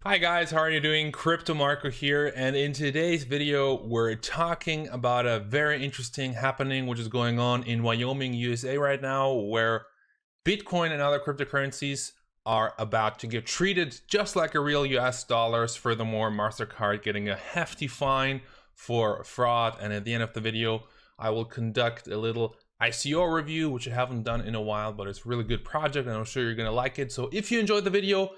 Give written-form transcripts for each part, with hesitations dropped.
Hi guys, how are you doing? Crypto Marco here, and in today's video we're talking about a very interesting happening which is going on in Wyoming, USA right now, where Bitcoin and other cryptocurrencies are about to get treated just like a real US dollars. Furthermore, MasterCard getting a hefty fine for fraud, and at the end of the video I will conduct a little ICO review, which I haven't done in a while, but it's a really good project and I'm sure you're gonna like it. So if you enjoyed the video,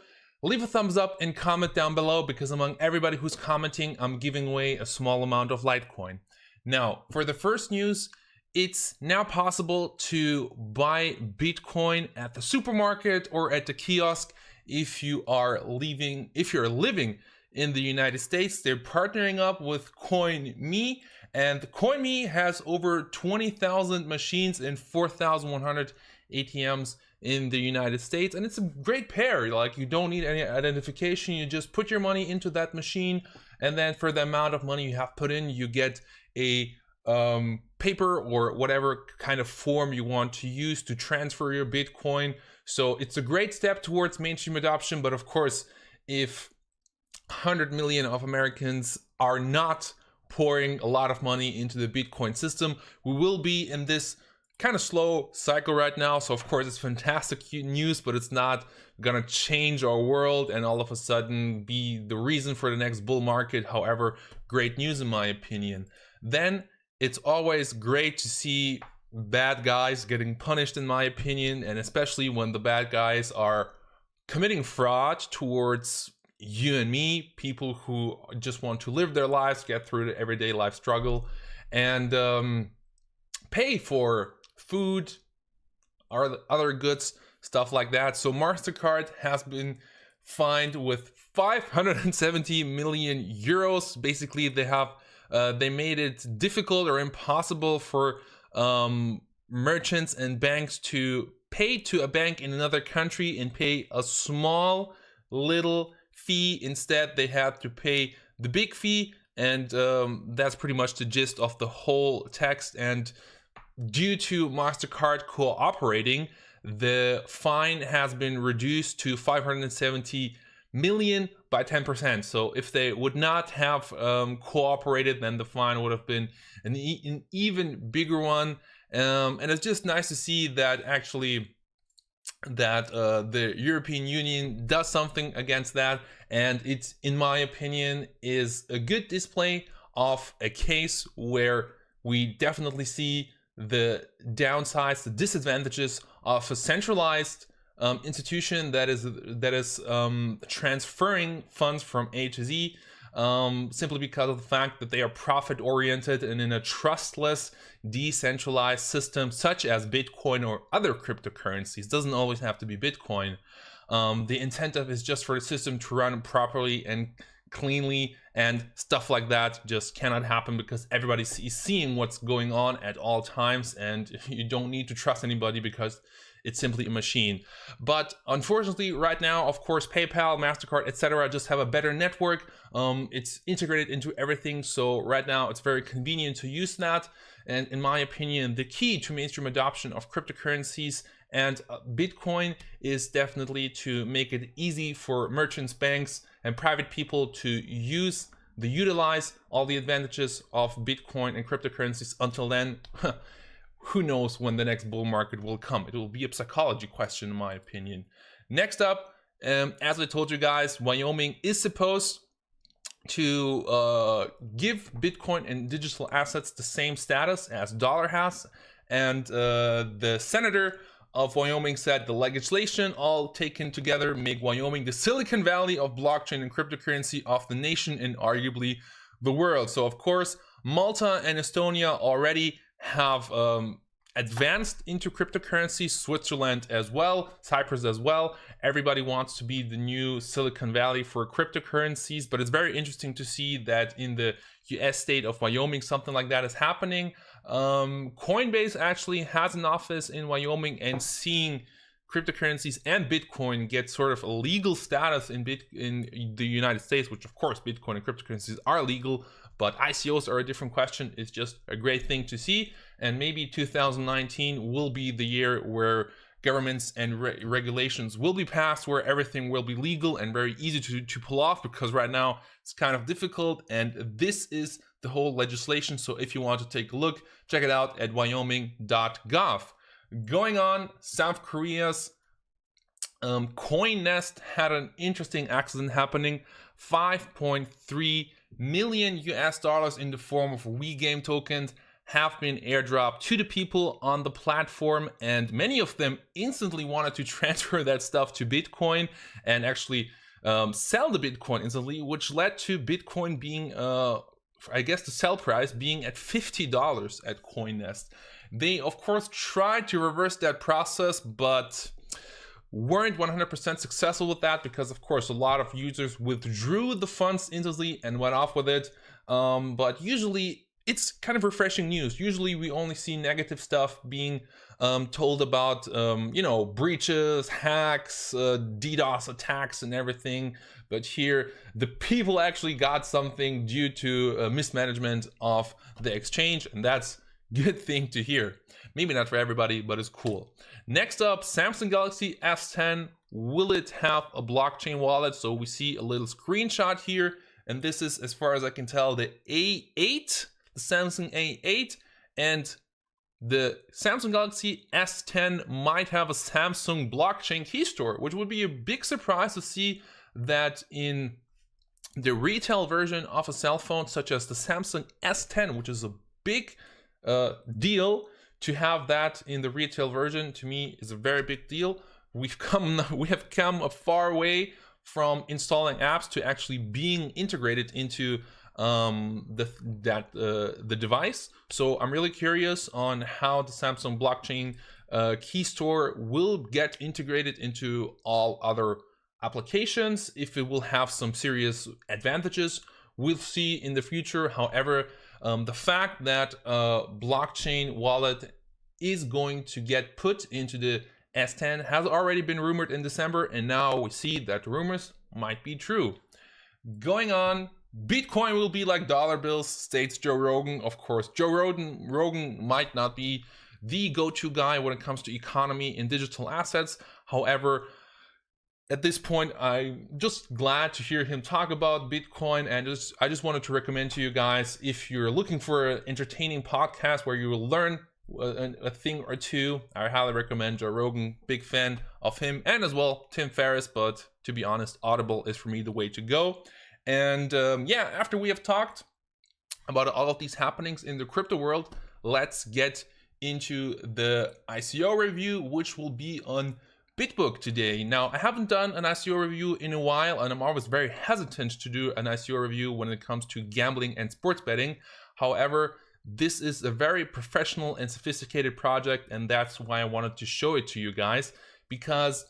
leave a thumbs up and comment down below, because among everybody who's commenting, I'm giving away a small amount of Litecoin. Now, for the first news, it's now possible to buy Bitcoin at the supermarket or at the kiosk if you're living in the United States. They're partnering up with CoinMe, and CoinMe has over 20,000 machines and 4,100 ATMs in the United States, and it's a great pair. Like, you don't need any identification, you just put your money into that machine, and then for the amount of money you have put in, you get a paper or whatever kind of form you want to use to transfer your Bitcoin. So it's a great step towards mainstream adoption, but of course, if 100 million of Americans are not pouring a lot of money into the Bitcoin system, we will be in this kind of slow cycle right now. So of course it's fantastic news, but it's not gonna change our world and all of a sudden be the reason for the next bull market. However, great news in my opinion. Then it's always great to see bad guys getting punished, in my opinion, and especially when the bad guys are committing fraud towards you and me, people who just want to live their lives, get through the everyday life struggle, and pay for food or other goods, stuff like that. So MasterCard has been fined with 570 million euros. Basically, they made it difficult or impossible for merchants and banks to pay to a bank in another country and pay a small little fee. Instead, they had to pay the big fee, and that's pretty much the gist of the whole text. And due to MasterCard cooperating, the fine has been reduced to 570 million by 10%. So if they would not have cooperated, then the fine would have been an even bigger one. And it's just nice to see that actually the European Union does something against that, and it's, in my opinion, is a good display of a case where we definitely see the downsides, the disadvantages of a centralized institution that is transferring funds from A to Z, simply because of the fact that they are profit oriented, and in a trustless, decentralized system such as Bitcoin or other cryptocurrencies, doesn't always have to be Bitcoin. The incentive is just for the system to run properly and cleanly, and stuff like that just cannot happen because everybody is seeing what's going on at all times, and you don't need to trust anybody because it's simply a machine. But unfortunately right now, of course, PayPal, MasterCard, etc. just have a better network. It's integrated into everything, so right now it's very convenient to use that. And in my opinion, the key to mainstream adoption of cryptocurrencies and Bitcoin is definitely to make it easy for merchants, banks, and private people to utilize all the advantages of Bitcoin and cryptocurrencies. Until then, who knows when the next bull market will come. It will be a psychology question, in my opinion. Next up, as I told you guys, Wyoming is supposed to give Bitcoin and digital assets the same status as dollar has, and the senator of Wyoming said the legislation all taken together make Wyoming the Silicon Valley of blockchain and cryptocurrency of the nation and arguably the world. So of course, Malta and Estonia already have advanced into cryptocurrency, Switzerland as well, Cyprus as well. Everybody wants to be the new Silicon Valley for cryptocurrencies, but it's very interesting to see that in the US state of Wyoming, something like that is happening. Coinbase actually has an office in Wyoming, and seeing cryptocurrencies and Bitcoin get sort of a legal status in the United States, which of course Bitcoin and cryptocurrencies are legal, but ICOs are a different question. It's just a great thing to see, and maybe 2019 will be the year where governments and regulations will be passed, where everything will be legal and very easy to pull off, because right now it's kind of difficult. And this is the whole legislation. So if you want to take a look, check it out at wyoming.gov. Going on, South Korea's coin nest had an interesting accident happening. 5.3 million US dollars in the form of WeGame tokens have been airdropped to the people on the platform, and many of them instantly wanted to transfer that stuff to Bitcoin and actually sell the Bitcoin instantly, which led to Bitcoin being, I guess the sell price being at $50 at CoinNest. They, of course, tried to reverse that process, but weren't 100% successful with that, because, of course, a lot of users withdrew the funds instantly and went off with it. But usually, it's kind of refreshing news. Usually we only see negative stuff being told about, you know, breaches, hacks, DDoS attacks and everything. But here, the people actually got something due to mismanagement of the exchange, and that's a good thing to hear. Maybe not for everybody, but it's cool. Next up, Samsung Galaxy S10. Will it have a blockchain wallet? So we see a little screenshot here, and this is, as far as I can tell, the A8. The Samsung A8, and the Samsung Galaxy S10 might have a Samsung blockchain key store, which would be a big surprise to see that in the retail version of a cell phone, such as the Samsung S10, which is a big deal. To have that in the retail version, to me, is a very big deal. We have come a far way from installing apps to actually being integrated into the device. So I'm really curious on how the Samsung blockchain key store will get integrated into all other applications, if it will have some serious advantages. We'll see in the future. However, the fact that a blockchain wallet is going to get put into the S10 has already been rumored in December, and now we see that rumors might be true. Going on, Bitcoin will be like dollar bills, states Joe Rogan. Of course, Joe Rogan might not be the go-to guy when it comes to economy and digital assets. However, at this point, I'm just glad to hear him talk about Bitcoin, and I just wanted to recommend to you guys, if you're looking for an entertaining podcast where you will learn a thing or two, I highly recommend Joe Rogan. Big fan of him, and as well Tim Ferriss, but to be honest, Audible is for me the way to go. And yeah, after we have talked about all of these happenings in the crypto world, let's get into the ICO review, which will be on BitBook today. Now, I haven't done an ICO review in a while, and I'm always very hesitant to do an ICO review when it comes to gambling and sports betting. However, this is a very professional and sophisticated project, and that's why I wanted to show it to you guys, because,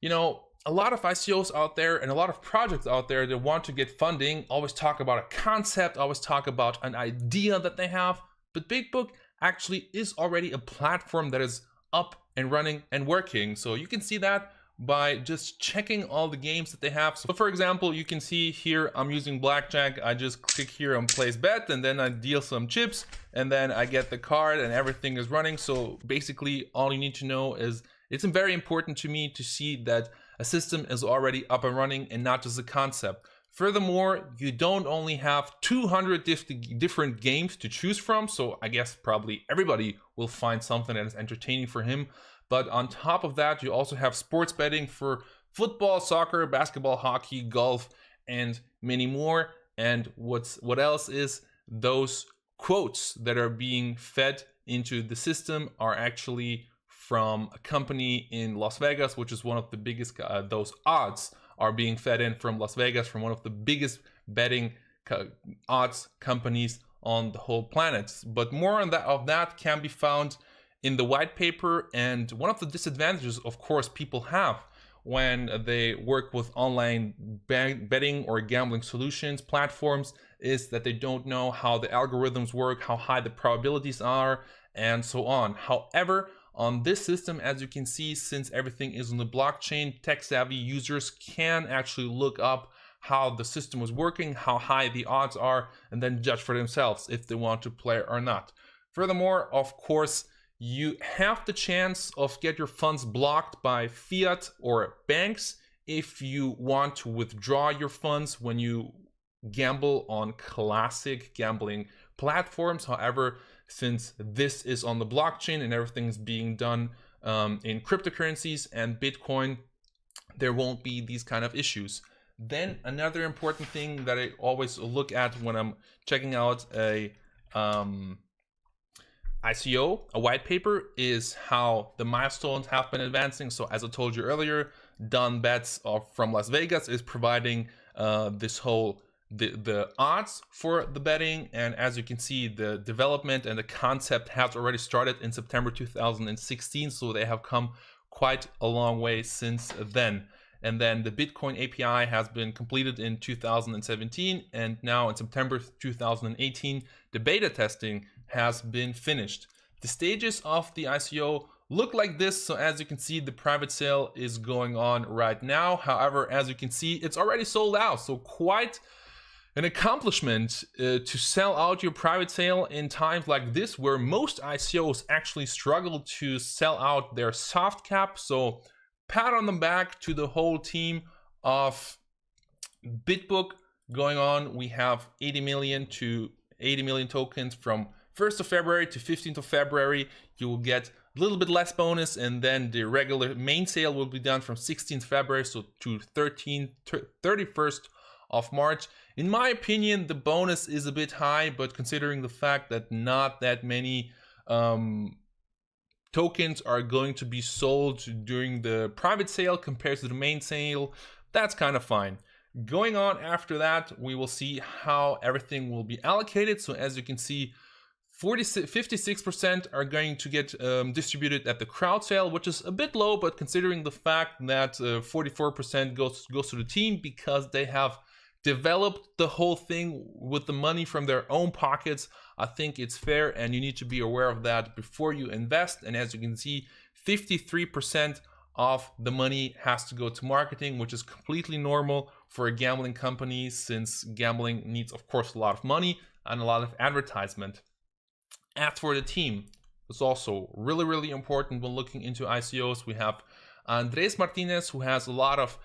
you know, a lot of ICOs out there and a lot of projects out there that want to get funding always talk about a concept, always talk about an idea that they have, but BitBook actually is already a platform that is up and running and working. So you can see that by just checking all the games that they have. So for example, you can see here I'm using blackjack. I just click here on place bet, and then I deal some chips, and then I get the card and everything is running. So basically all you need to know is it's very important to me to see that a system is already up and running and not just a concept. Furthermore, you don't only have 200 different games to choose from, so I guess probably everybody will find something that is entertaining for him. But on top of that, you also have sports betting for football, soccer, basketball, hockey, golf, and many more. And what else is, those quotes that are being fed into the system are actually from a company in Las Vegas, which is one of the biggest, those odds are being fed in from Las Vegas, from one of the biggest betting odds companies on the whole planet. But more on that can be found in the white paper. And one of the disadvantages, of course, people have when they work with online betting or gambling solutions platforms is that they don't know how the algorithms work, how high the probabilities are, and so on. However, on this system, as you can see, since everything is on the blockchain, tech-savvy users can actually look up how the system is working, how high the odds are, and then judge for themselves if they want to play or not. Furthermore, of course, you have the chance of get your funds blocked by fiat or banks if you want to withdraw your funds when you gamble on classic gambling platforms. However, since this is on the blockchain and everything's being done in cryptocurrencies and Bitcoin, there won't be these kind of issues. Then another important thing that I always look at when I'm checking out a ICO, a white paper, is how the milestones have been advancing. So as I told you earlier, Done Bets from Las Vegas is providing this whole the odds for the betting, and as you can see, the development and the concept has already started in September 2016, so they have come quite a long way since then. And then the Bitcoin API has been completed in 2017, and now in September 2018 the beta testing has been finished. The stages of the ICO look like this. So as you can see, the private sale is going on right now. However, as you can see, it's already sold out, so quite an accomplishment to sell out your private sale in times like this, where most ICOs actually struggle to sell out their soft cap. So pat on the back to the whole team of BitBook going on. We have 80 million tokens from 1st of February to 15th of February. You will get a little bit less bonus, and then the regular main sale will be done from 16th February so to 31st of March. In my opinion, the bonus is a bit high, but considering the fact that not that many tokens are going to be sold during the private sale compared to the main sale, that's kind of fine. Going on after that, we will see how everything will be allocated. So as you can see, 56% are going to get distributed at the crowd sale, which is a bit low, but considering the fact that 44% goes to the team because they have developed the whole thing with the money from their own pockets, I think it's fair, and you need to be aware of that before you invest. And as you can see, 53% of the money has to go to marketing, which is completely normal for a gambling company, since gambling needs, of course, a lot of money and a lot of advertisement. As for the team, it's also really, really important when looking into ICOs. We have Andres Martinez, who has a lot of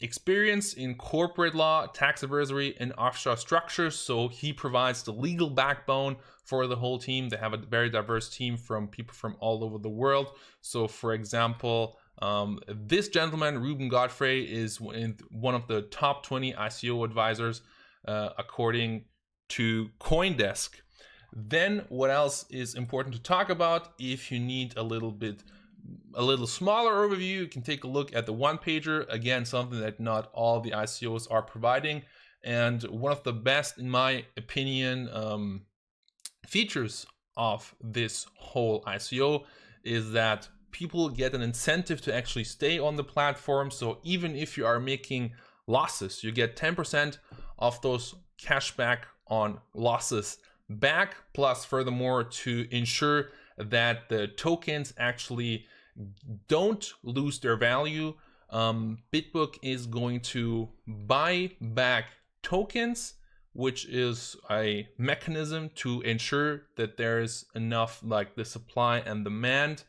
experience in corporate law, tax advisory, and offshore structures. So he provides the legal backbone for the whole team. They have a very diverse team from people from all over the world. So for example, this gentleman, Ruben Godfrey, is one of the top 20 ICO advisors according to CoinDesk. Then what else is important to talk about? If you need a little smaller overview, you can take a look at the one pager. Again, something that not all the ICOs are providing, and one of the best, in my opinion, features of this whole ICO is that people get an incentive to actually stay on the platform. So even if you are making losses, you get 10% of those cashback on losses back, plus furthermore, to ensure that the tokens actually don't lose their value, BitBook is going to buy back tokens, which is a mechanism to ensure that there is enough, like the supply and demand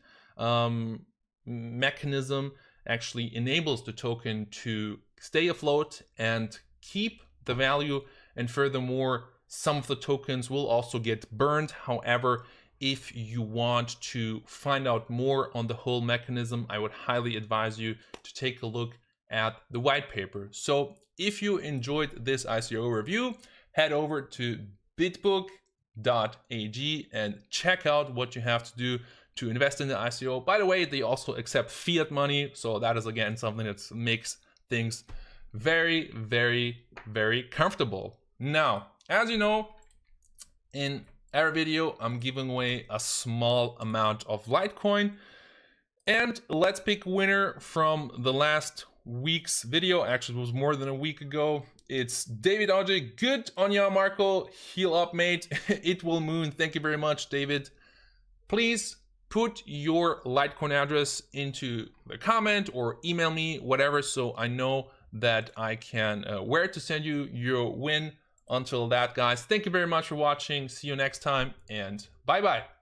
mechanism actually enables the token to stay afloat and keep the value. And furthermore, some of the tokens will also get burned. However, if you want to find out more on the whole mechanism, I would highly advise you to take a look at the white paper. So if you enjoyed this ICO review, head over to bitbook.ag and check out what you have to do to invest in the ICO. By the way, they also accept fiat money, so that is again something that makes things very, very, very comfortable. Now, as you know, in every video, I'm giving away a small amount of Litecoin. And let's pick a winner from the last week's video. Actually, it was more than a week ago. It's David Auge. Good on ya, Marco. Heal up, mate. It will moon. Thank you very much, David. Please put your Litecoin address into the comment or email me, whatever, so I know that I can where to send you your win. Until that, guys, thank you very much for watching. See you next time, and bye-bye.